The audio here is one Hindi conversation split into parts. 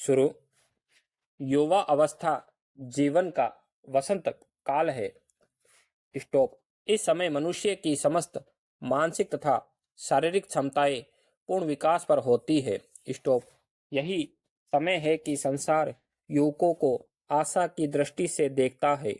शुरू। युवा अवस्था जीवन का वसंत काल है। स्टॉप। इस समय मनुष्य की समस्त मानसिक तथा शारीरिक क्षमताएं पूर्ण विकास पर होती है। स्टॉप। यही समय है कि संसार युवकों को आशा की दृष्टि से देखता है।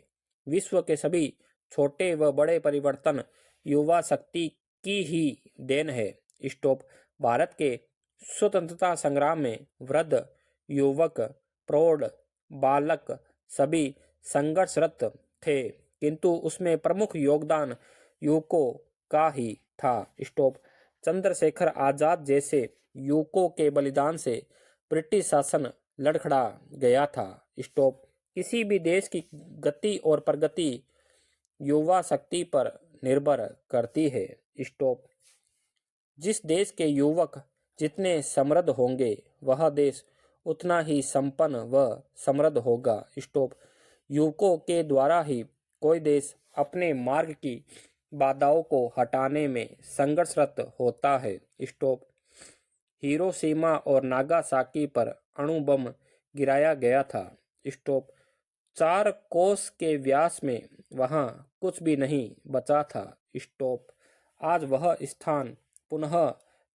विश्व के सभी छोटे व बड़े परिवर्तन युवा शक्ति की ही देन है। स्टॉप। भारत के स्वतंत्रता संग्राम में वृद्ध, युवक, प्रौढ़, बालक सभी संघर्षरत थे, किंतु उसमें प्रमुख योगदान युवकों का ही था। स्टॉप। चंद्रशेखर आजाद जैसे युवकों के बलिदान से ब्रिटिश शासन लड़खड़ा गया था। स्टॉप। किसी भी देश की गति और प्रगति युवा शक्ति पर निर्भर करती है। स्टॉप। जिस देश के युवक जितने समृद्ध होंगे, वह देश उतना ही संपन्न व समृद्ध होगा। स्टॉप। युवकों के द्वारा ही कोई देश अपने मार्ग की बाधाओं को हटाने में संघर्षरत होता है। स्टॉप। हिरोशिमा और नागासाकी पर अणु बम गिराया गया था। स्टॉप। 4 कोस के व्यास में वहां कुछ भी नहीं बचा था। स्टॉप। आज वह स्थान पुनः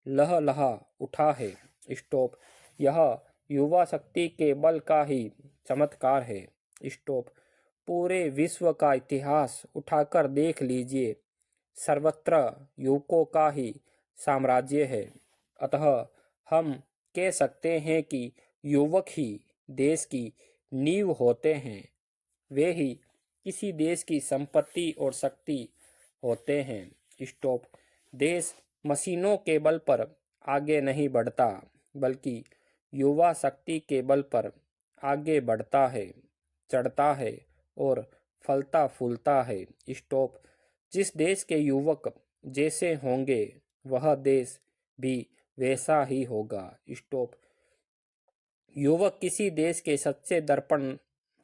लहलहा उठा है। स्टॉप। यह युवा शक्ति के बल का ही चमत्कार है। स्टॉप। पूरे विश्व का इतिहास उठाकर देख लीजिए, सर्वत्र युवकों का ही साम्राज्य है। अतः हम कह सकते हैं कि युवक ही देश की नींव होते हैं। वे ही किसी देश की संपत्ति और शक्ति होते हैं। स्टॉप। देश मशीनों के बल पर आगे नहीं बढ़ता, बल्कि युवा शक्ति के बल पर आगे बढ़ता है, चढ़ता है और फलता फूलता है। स्टॉप। जिस देश के युवक जैसे होंगे, वह देश भी वैसा ही होगा। स्टॉप। युवक किसी देश के सच्चे दर्पण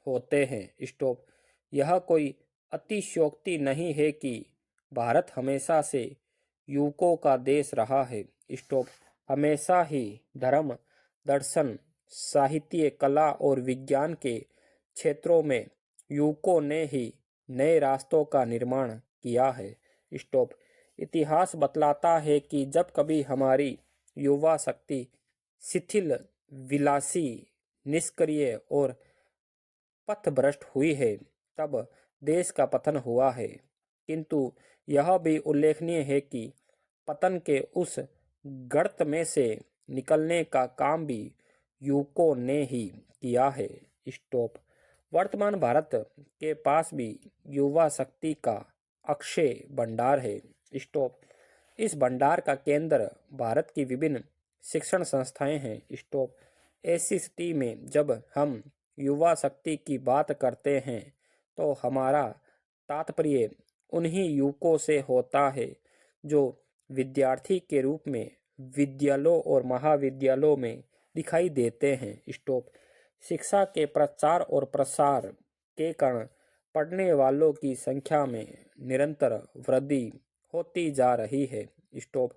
होते हैं। स्टॉप। यह कोई अतिशयोक्ति नहीं है कि भारत हमेशा से युवकों का देश रहा है। स्टॉप। हमेशा ही धर्म, दर्शन, साहित्य, कला और विज्ञान के क्षेत्रों में युवकों ने ही नए रास्तों का निर्माण किया है। स्टॉप। इतिहास बतलाता है कि जब कभी हमारी युवा शक्ति शिथिल, विलासी, निष्क्रिय और पथभ्रष्ट हुई है, तब देश का पतन हुआ है। किंतु यह भी उल्लेखनीय है कि पतन के उस गर्त में से निकलने का काम भी युवकों ने ही किया है। स्टॉप। वर्तमान भारत के पास भी युवा शक्ति का अक्षय भंडार है। स्टॉप। इस भंडार का केंद्र भारत की विभिन्न शिक्षण संस्थाएं हैं। स्टॉप। ऐसी स्थिति में जब हम युवा शक्ति की बात करते हैं, तो हमारा तात्पर्य उन्हीं युवकों से होता है जो विद्यार्थी के रूप में विद्यालयों और महाविद्यालयों में दिखाई देते हैं। स्टॉप। शिक्षा के प्रचार और प्रसार के कारण पढ़ने वालों की संख्या में निरंतर वृद्धि होती जा रही है। स्टॉप।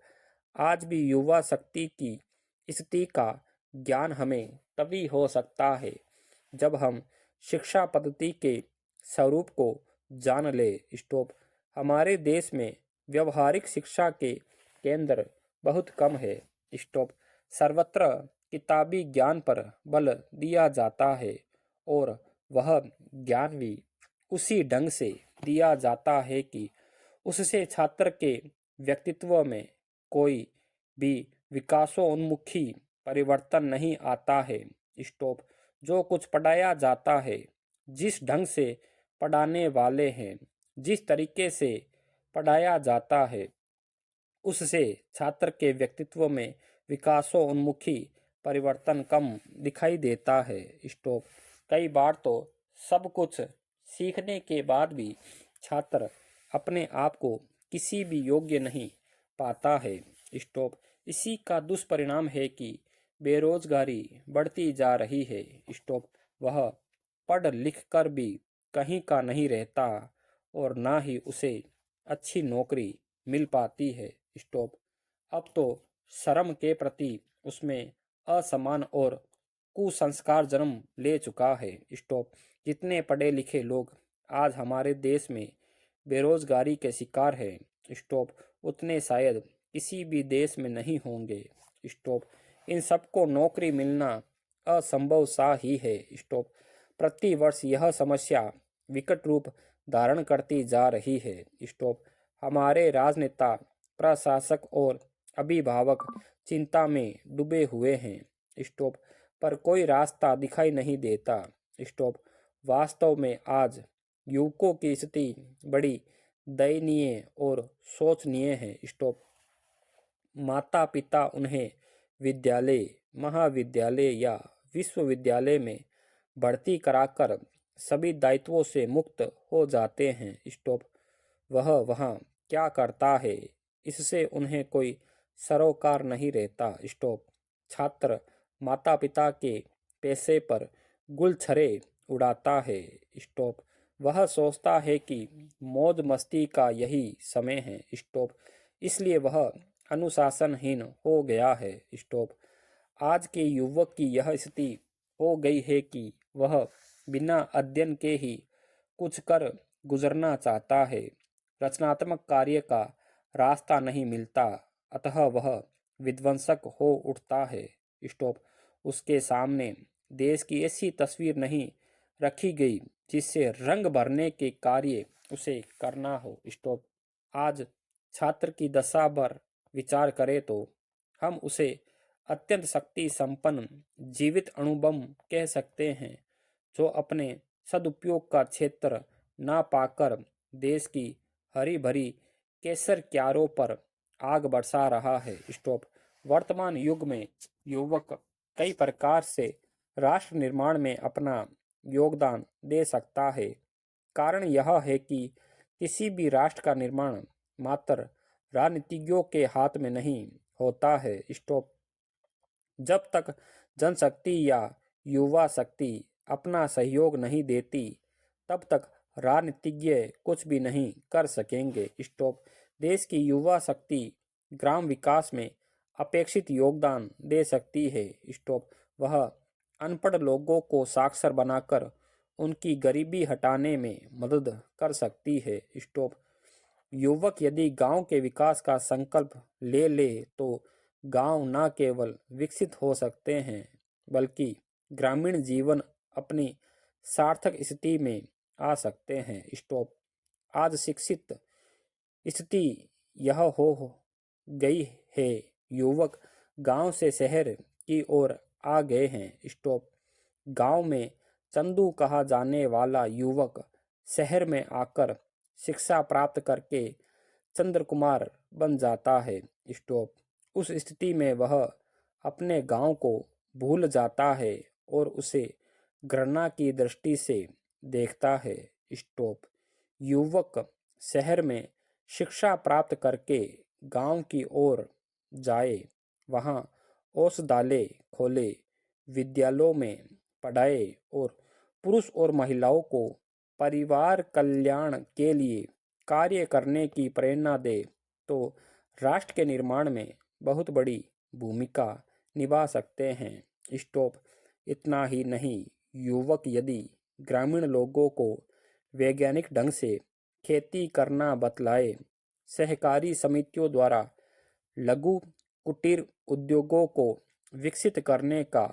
आज भी युवा शक्ति की स्थिति का ज्ञान हमें तभी हो सकता है जब हम शिक्षा पद्धति के स्वरूप को जान ले। स्टॉप। हमारे देश में व्यवहारिक शिक्षा के केंद्र बहुत कम है। स्टॉप। सर्वत्र किताबी ज्ञान पर बल दिया जाता है और वह ज्ञान भी उसी ढंग से दिया जाता है कि उससे छात्र के व्यक्तित्व में कोई भी विकासोन्मुखी परिवर्तन नहीं आता है। स्टॉप। जो कुछ पढ़ाया जाता है, जिस ढंग से पढ़ाने वाले हैं, जिस तरीके से पढ़ाया जाता है, उससे छात्र के व्यक्तित्व में विकासोन्मुखी परिवर्तन कम दिखाई देता है। स्टॉप। कई बार तो सब कुछ सीखने के बाद भी छात्र अपने आप को किसी भी योग्य नहीं पाता है। स्टॉप। इसी का दुष्परिणाम है कि बेरोजगारी बढ़ती जा रही है। स्टॉप। वह पढ़ लिख कर भी कहीं का नहीं रहता और ना ही उसे अच्छी नौकरी मिल पाती है। स्टॉप। अब तो श्रम के प्रति उसमें असमान और कुसंस्कार जन्म ले चुका है। स्टॉप। जितने पढ़े लिखे लोग आज हमारे देश में बेरोजगारी के शिकार हैं, स्टॉप, उतने शायद किसी भी देश में नहीं होंगे। स्टॉप। इन सबको नौकरी मिलना असंभव सा ही है। स्टॉप। प्रतिवर्ष यह समस्या विकट रूप धारण करती जा रही है। स्टॉप। हमारे राजनेता, प्रशासक और अभिभावक चिंता में डूबे हुए हैं। स्टॉप। पर कोई रास्ता दिखाई नहीं देता। स्टॉप। वास्तव में आज युवकों की स्थिति बड़ी दयनीय और शोचनीय है। स्टॉप। माता पिता उन्हें विद्यालय, महाविद्यालय या विश्वविद्यालय में भर्ती कराकर सभी दायित्वों से मुक्त हो जाते हैं। स्टॉप। वह वहाँ क्या करता है, इससे उन्हें कोई सरोकार नहीं रहता। स्टॉप। छात्र माता पिता के पैसे पर गुलछरे उड़ाता है। स्टॉप। वह सोचता है कि मौज मस्ती का यही समय है। स्टॉप। इसलिए वह अनुशासनहीन हो गया है। स्टॉप। आज के युवक की यह स्थिति हो गई है कि वह बिना अध्ययन के ही कुछ कर गुजरना चाहता है। रचनात्मक कार्य का रास्ता नहीं मिलता, अतः वह विध्वंसक हो उठता है। स्टॉप। उसके सामने देश की ऐसी तस्वीर नहीं रखी गई जिससे रंग भरने के कार्य उसे करना हो। स्टॉप। आज छात्र की दशा पर विचार करें तो हम उसे अत्यंत शक्ति संपन्न जीवित अणुबम कह सकते हैं, जो अपने सदुपयोग का क्षेत्र ना पाकर देश की हरी भरी केसर क्यारों पर आग बरसा रहा है। स्टॉप। वर्तमान युग में युवक कई प्रकार से राष्ट्र निर्माण में अपना योगदान दे सकता है। कारण यह है कि किसी भी राष्ट्र का निर्माण मात्र राजनीतिज्ञों के हाथ में नहीं होता है। स्टॉप। जब तक जनशक्ति या युवा शक्ति अपना सहयोग नहीं देती, तब तक राजनीतिज्ञ कुछ भी नहीं कर सकेंगे। स्टॉप। देश की युवा शक्ति ग्राम विकास में अपेक्षित योगदान दे सकती है। स्टॉप। वह अनपढ़ लोगों को साक्षर बनाकर उनकी गरीबी हटाने में मदद कर सकती है। स्टॉप। युवक यदि गांव के विकास का संकल्प ले तो गांव न केवल विकसित हो सकते हैं, बल्कि ग्रामीण जीवन अपनी सार्थक स्थिति में आ सकते हैं। स्टॉप। आज शिक्षित स्थिति यह हो गई है, युवक गांव से शहर की ओर आ गए हैं। स्टॉप। गांव में चंदू कहा जाने वाला युवक शहर में आकर शिक्षा प्राप्त करके चंद्र कुमार बन जाता है। स्टॉप। उस स्थिति में वह अपने गांव को भूल जाता है और उसे घृणा की दृष्टि से देखता है। स्टॉप। युवक शहर में शिक्षा प्राप्त करके गांव की ओर जाए, वहां औषधालय खोले, विद्यालयों में पढ़ाए और पुरुष और महिलाओं को परिवार कल्याण के लिए कार्य करने की प्रेरणा दे, तो राष्ट्र के निर्माण में बहुत बड़ी भूमिका निभा सकते हैं। स्टॉप। इतना ही नहीं, युवक यदि ग्रामीण लोगों को वैज्ञानिक ढंग से खेती करना बतलाए, सहकारी समितियों द्वारा लघु कुटीर उद्योगों को विकसित करने का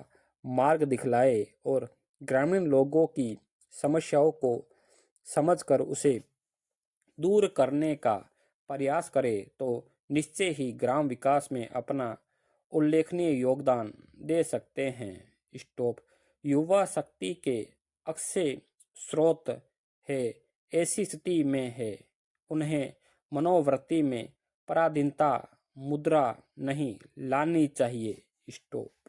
मार्ग दिखलाए और ग्रामीण लोगों की समस्याओं को समझकर उसे दूर करने का प्रयास करे, तो निश्चय ही ग्राम विकास में अपना उल्लेखनीय योगदान दे सकते हैं। स्टॉप। युवा शक्ति के अक्षय स्रोत है, ऐसी स्थिति में है उन्हें मनोवृत्ति में पराधीनता मुद्रा नहीं लानी चाहिए। स्टॉप।